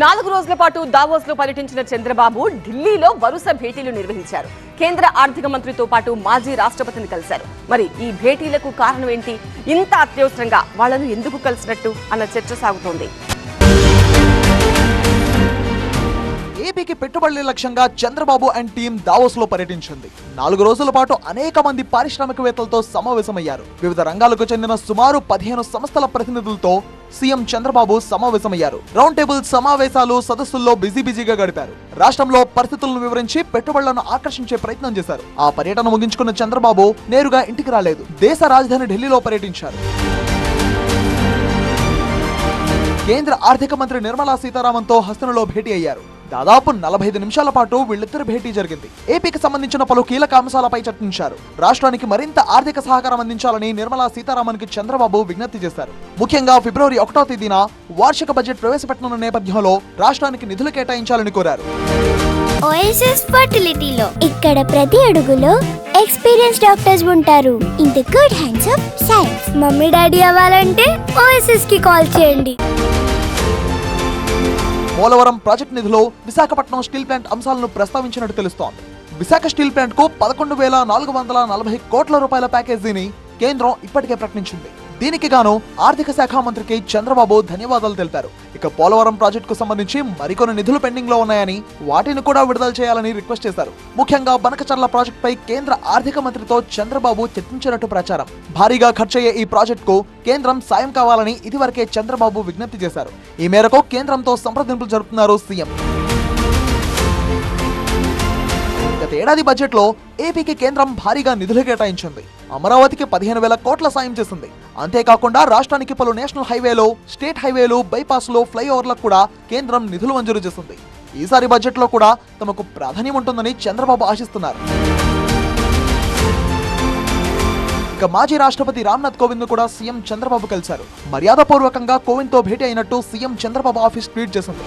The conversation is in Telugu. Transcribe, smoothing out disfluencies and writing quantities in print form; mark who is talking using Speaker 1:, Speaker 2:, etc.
Speaker 1: 4 రోజుల పాటు దావోస్ లో పర్యటించిన చంద్రబాబు ఢిల్లీలో వరుస భేటీలు నిర్వహించారు. కేంద్ర ఆర్థిక మంత్రితో పాటు మాజీ రాష్ట్రపతిని కలిశారు. మరి ఈ భేటీలకు కారణం ఏంటి? ఇంత అత్యవసరంగా వాళ్లను ఎందుకు కలిసినట్టు అన్న చర్చ సాగుతోంది.
Speaker 2: ఏపీకి పెట్టుబడుల లక్ష్యంగా చంద్రబాబు అండ్ టీం దావోస్ లో పర్యటించింది. 4 రోజుల పాటు అనేక మంది పారిశ్రామికవేత్తలతో సమావేశమయ్యారు. వివిధ రంగాలకు చెందిన సుమారు 15 సంస్థల ప్రతినిధులతో సీఎం చంద్రబాబు సమావేశమయ్యారు. రౌండ్ టేబుల్ సమావేశాలు, సదస్సుల్లో బిజీగా గడిపారు. రాష్ట్రంలో పరిస్థితులను వివరించి పెట్టుబడులను ఆకర్షించే ప్రయత్నం చేశారు. ఆ పర్యటన ముగించుకున్న చంద్రబాబు నేరుగా ఇంటికి రాలేదు. దేశ రాజధాని ఢిల్లీలో పర్యటించారు. కేంద్ర ఆర్థిక మంత్రి నిర్మలా సీతారామన్తో హస్తనలో భేటీ అయ్యారు. దాదాపు 45 నిమిషాల పాటు వీళ్ళిద్దరి భేటీ జరిగింది. ఏపీకి సంబంధించిన పలు కీలక అంశాలపై చర్చించారు. రాష్ట్రానికి మరింత ఆర్థిక సహకారం అందించాలని నిర్మలా సీతారామన్ కి చంద్రబాబు విజ్ఞప్తి చేశారు. ముఖ్యంగా ఫిబ్రవరి 1వ తేదీన వార్షిక బడ్జెట్ ప్రవేశపెట్టనున్న నేపథ్యంలో రాష్ట్రానికి నిధులు కేటాయించాలని కోరారు.
Speaker 3: ఓఎస్ఎస్ ఫర్టిలిటీలో ఇక్కడ ప్రతి అడుగులో ఎక్స్పీరియన్స్ డాక్టర్స్ ఉంటారు. In the good hands of science. Mummy daddy అవ్వాలంటే ఓఎస్ఎస్ కి కాల్ చేయండి.
Speaker 2: పోలవరం ప్రాజెక్టు నిధిలో విశాఖపట్నం స్టీల్ ప్లాంట్ అంశాలను ప్రస్తావించినట్టు తెలుస్తోంది. విశాఖ స్టీల్ ప్లాంట్ కు 11,440 కోట్ల రూపాయల ప్యాకేజీని కేంద్రం ఇప్పటికే ప్రకటించింది. దీనికి గాను ఆర్థిక శాఖ మంత్రికి చంద్రబాబు ధన్యవాదాలు తెలిపారు. ఇక పోలవరం ప్రాజెక్టుకు సంబంధించి మరికొన్ని నిధులు పెండింగ్ లో ఉన్నాయని, వాటిని కూడా విడుదల చేయాలని రిక్వెస్ట్ చేశారు. ముఖ్యంగా బనకచర్ల ప్రాజెక్టుపై కేంద్ర ఆర్థిక మంత్రితో చంద్రబాబు చర్చించినట్టు ప్రచారం. భారీగా ఖర్చయ్యే ఈ ప్రాజెక్టుకు కేంద్రం సాయం కావాలని ఇదివరకే చంద్రబాబు విజ్ఞప్తి చేశారు. ఈ మేరకు కేంద్రంతో సంప్రదింపులు జరుపుతున్నారు సీఎం. గత ఏడాది బడ్జెట్ లో ఏపీకి కేంద్రం భారీగా నిధులు కేటాయించింది. అమరావతికి 15,000 కోట్ల సాయం చేసింది. అంతేకాకుండా రాష్ట్రానికి పలు నేషనల్ హైవేలు, స్టేట్ హైవేలు, బైపాస్లు, ఫ్లైఓవర్లకు కూడా కేంద్రం నిధులు మంజూరు చేసింది. ఈసారి బడ్జెట్ లో కూడా తమకు ప్రాధాన్యం ఉంటుందని చంద్రబాబు ఆశిస్తున్నారు. ఇక మాజీ రాష్ట్రపతి రామ్నాథ్ కోవింద్ కూడా సీఎం చంద్రబాబు కలిశారు. మర్యాదపూర్వకంగా కోవింద్ తో భేటీ అయినట్టు సీఎం చంద్రబాబు ఆఫీస్ ట్వీట్ చేసింది.